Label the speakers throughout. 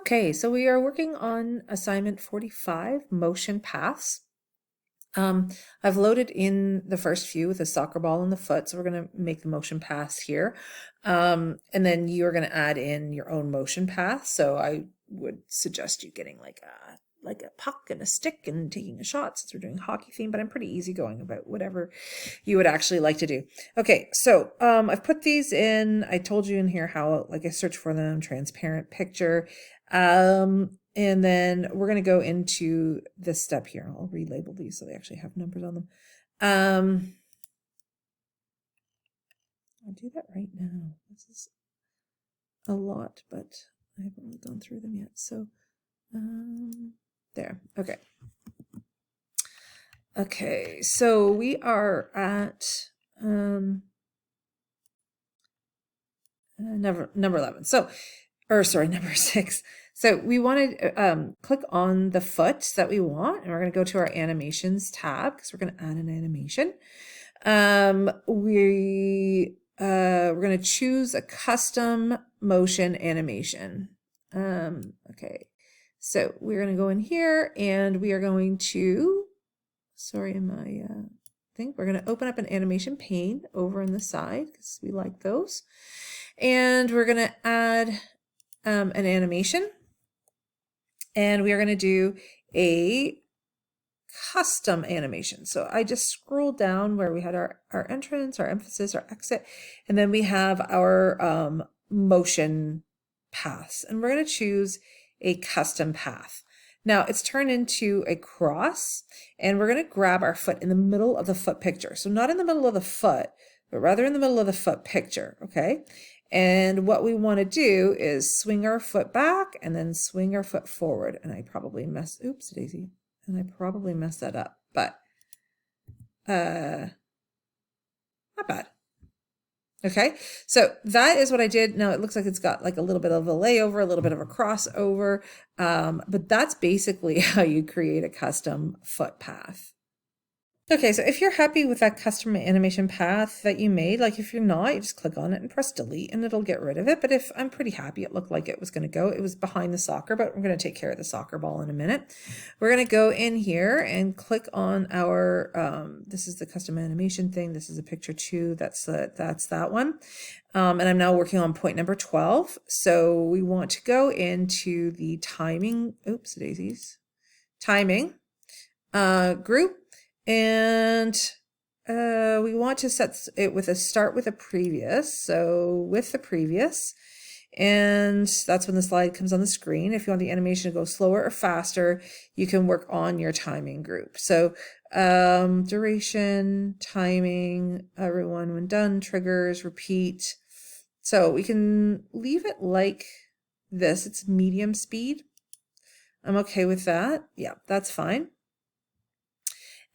Speaker 1: Okay, so we are working on assignment 45, motion paths. I've loaded in the first few with a soccer ball in the foot, so we're going to make the motion paths here. And then you're going to add in your own motion path. So I would suggest you getting like a puck and a stick and taking a shot since we're doing hockey theme, but I'm pretty easygoing about whatever you would actually like to do. Okay, so I've put these in. I told you in here how I search for them, transparent picture. And then we're going to go into this step here. I'll relabel these so they actually have numbers on them. I'll do that right now. This is a lot, but I haven't really gone through them yet. So there. Okay. Okay, so we are at number 11. So, or sorry, number 6. So we want to click on the foot that we want, and we're going to go to our animations tab because we're going to add an animation. We're going to choose a custom motion animation. Okay, so we're going to go in here and we are going to, sorry, we're going to open up an animation pane over on the side because we like those. And we're going to add an animation. And we are going to do a custom animation. So I just scrolled down where we had our entrance, our emphasis, our exit, and then we have our motion paths. And we're going to choose a custom path. Now it's turned into a cross, and we're going to grab our foot in the middle of the foot picture. So not in the middle of the foot, but rather in the middle of the foot picture, okay? And what we want to do is swing our foot back and then swing our foot forward. And I probably messed, oops, Daisy. And I probably messed that up, but not bad. Okay, so that is what I did. Now it looks like it's got like a little bit of a layover, a little bit of a crossover, but that's basically how you create a custom foot path. Okay, so if you're happy with that custom animation path that you made, like if you're not, you just click on it and press delete and it'll get rid of it. But if I'm pretty happy, it looked like it was going to go. It was behind the soccer, but we're going to take care of the soccer ball in a minute. We're going to go in here and click on our, this is the custom animation thing. This is a picture 2. That's that one. And I'm now working on point number 12. So we want to go into the timing, oops, daisies, timing group. And we want to set it with a start with a previous. So with the previous, and that's when the slide comes on the screen. If you want the animation to go slower or faster, you can work on your timing group. So duration, timing, everyone when done, triggers, repeat. So we can leave it like this. It's medium speed. I'm okay with that. Yeah, that's fine.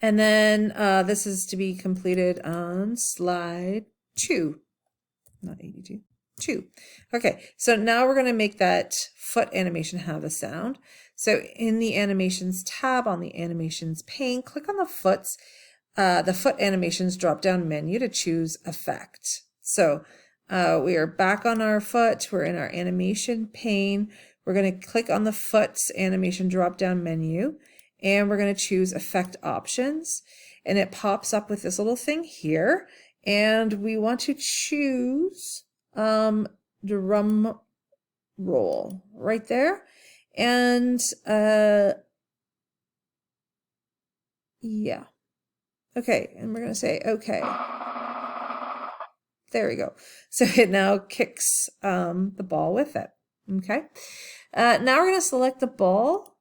Speaker 1: And then this is to be completed on slide 2, not 82, 2. Okay, so now we're going to make that foot animation have a sound. So in the animations tab on the animations pane, click on the foot animations drop down menu to choose effect. So we are back on our foot. We're in our animation pane. We're going to click on the foot's animation drop down menu. And we're going to choose effect options, and it pops up with this little thing here, and we want to choose drum roll right there. And yeah, okay, and we're going to say okay. There we go. So it now kicks the ball with it. Okay, now we're going to select the ball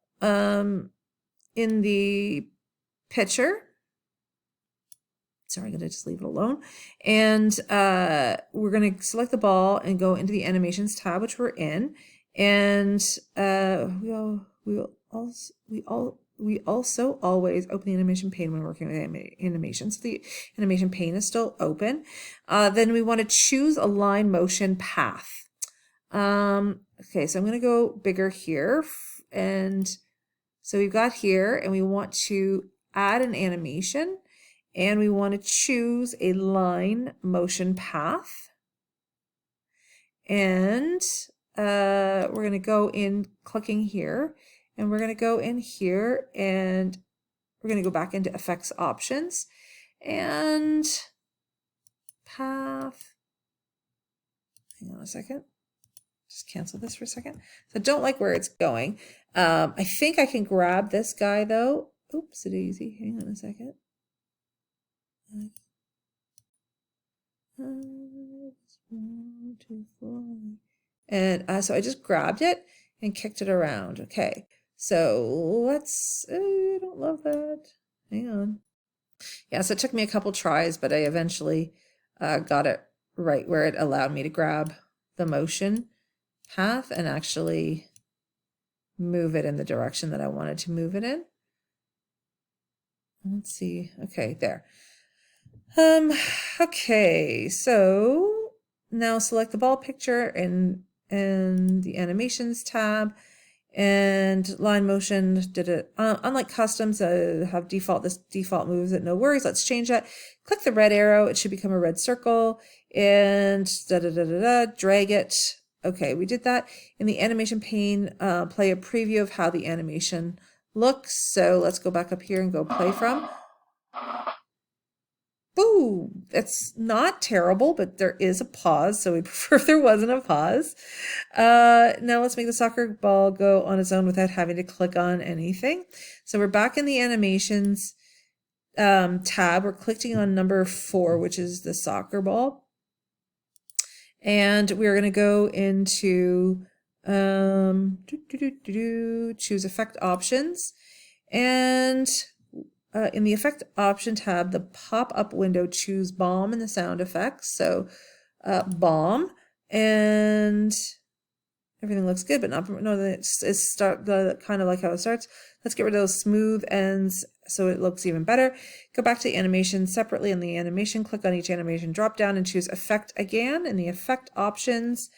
Speaker 1: in the picture. Sorry, I'm going to just leave it alone. And we're going to select the ball and go into the animations tab, which we're in. And we also always open the animation pane when working with animation. So the animation pane is still open. Then we want to choose a line motion path. Okay, so I'm going to go bigger here. And so we've got here, and we want to add an animation, and we want to choose a line motion path. And we're going to go in clicking here, and we're going to go in here, and we're going to go back into effects options and path. Hang on a second. Just cancel this for a second. So I don't like where it's going. I think I can grab this guy though. Oops, a daisy. Hang on a second. And so I just grabbed it and kicked it around. Okay, so let's, I don't love that. Hang on. Yeah, so it took me a couple tries, but I eventually got it right where it allowed me to grab the motion path and actually move it in the direction that I wanted to move it in. Let's see. Okay, there. Okay, so now select the ball picture and the animations tab, and line motion did it. Unlike customs have this default moves it, no worries. Let's change that. Click the red arrow. It should become a red circle, and drag it. Okay, we did that. In the animation pane, play a preview of how the animation looks. So let's go back up here and go play from. Ooh, that's not terrible, but there is a pause, so we prefer if there wasn't a pause. Now let's make the soccer ball go on its own without having to click on anything. So we're back in the animations tab. We're clicking on number 4, which is the soccer ball. And we're going to go into choose effect options, and in the effect option tab, the pop-up window, choose bomb in the sound effects. So bomb, and everything looks good, but not, no, it's start the kind of like how it starts. Let's get rid of those smooth ends so it looks even better. Go back to the animation separately in the animation, click on each animation drop down and choose effect again. In the effect options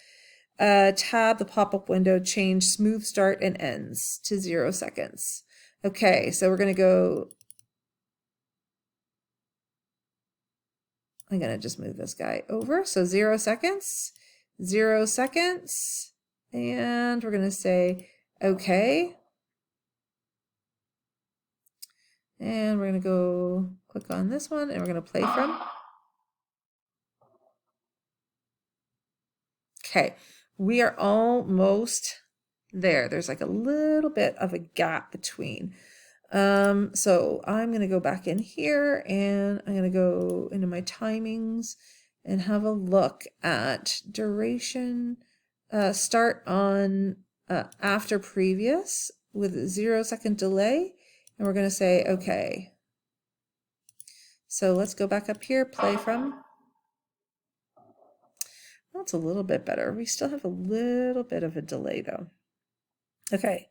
Speaker 1: tab, the pop-up window, change smooth start and ends to 0 seconds. Okay, so we're going to go, I'm going to just move this guy over. So 0 seconds, 0 seconds, and we're going to say okay. And we're going to go click on this one, and we're going to play from. Okay, we are almost there. There's like a little bit of a gap between. So I'm going to go back in here, and I'm going to go into my timings and have a look at duration, start on after previous with a 0 second delay. And we're going to say, okay. So let's go back up here, play from. That's a little bit better. We still have a little bit of a delay though. Okay.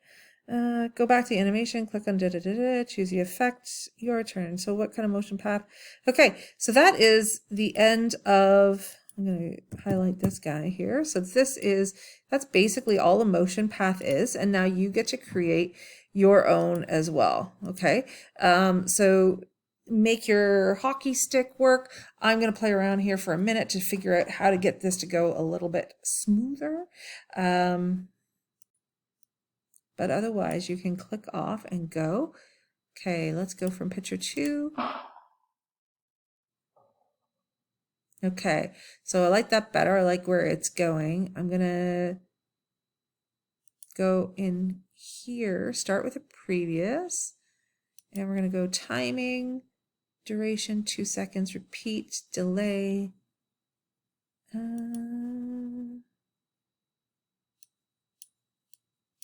Speaker 1: Go back to the animation, click on choose the effect, your turn. So what kind of motion path? Okay, so that is the end of, I'm going to highlight this guy here. So that's basically all the motion path is. And now you get to create your own as well. Okay. So make your hockey stick work. I'm going to play around here for a minute to figure out how to get this to go a little bit smoother. But otherwise you can click off and go. Okay, let's go from picture 2. Okay, so I like that better. I like where it's going. I'm gonna go in here, start with a previous, and we're gonna go timing, duration 2 seconds, repeat, delay.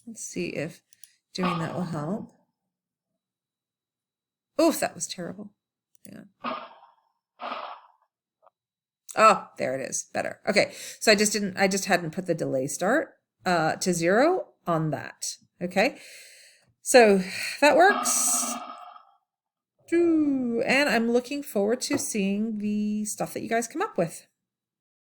Speaker 1: Let's see if doing that will help. Oof, that was terrible. Hang on. Oh, there it is. Better. Okay. So I just hadn't put the delay start to 0 on that. Okay. So that works. And I'm looking forward to seeing the stuff that you guys come up with.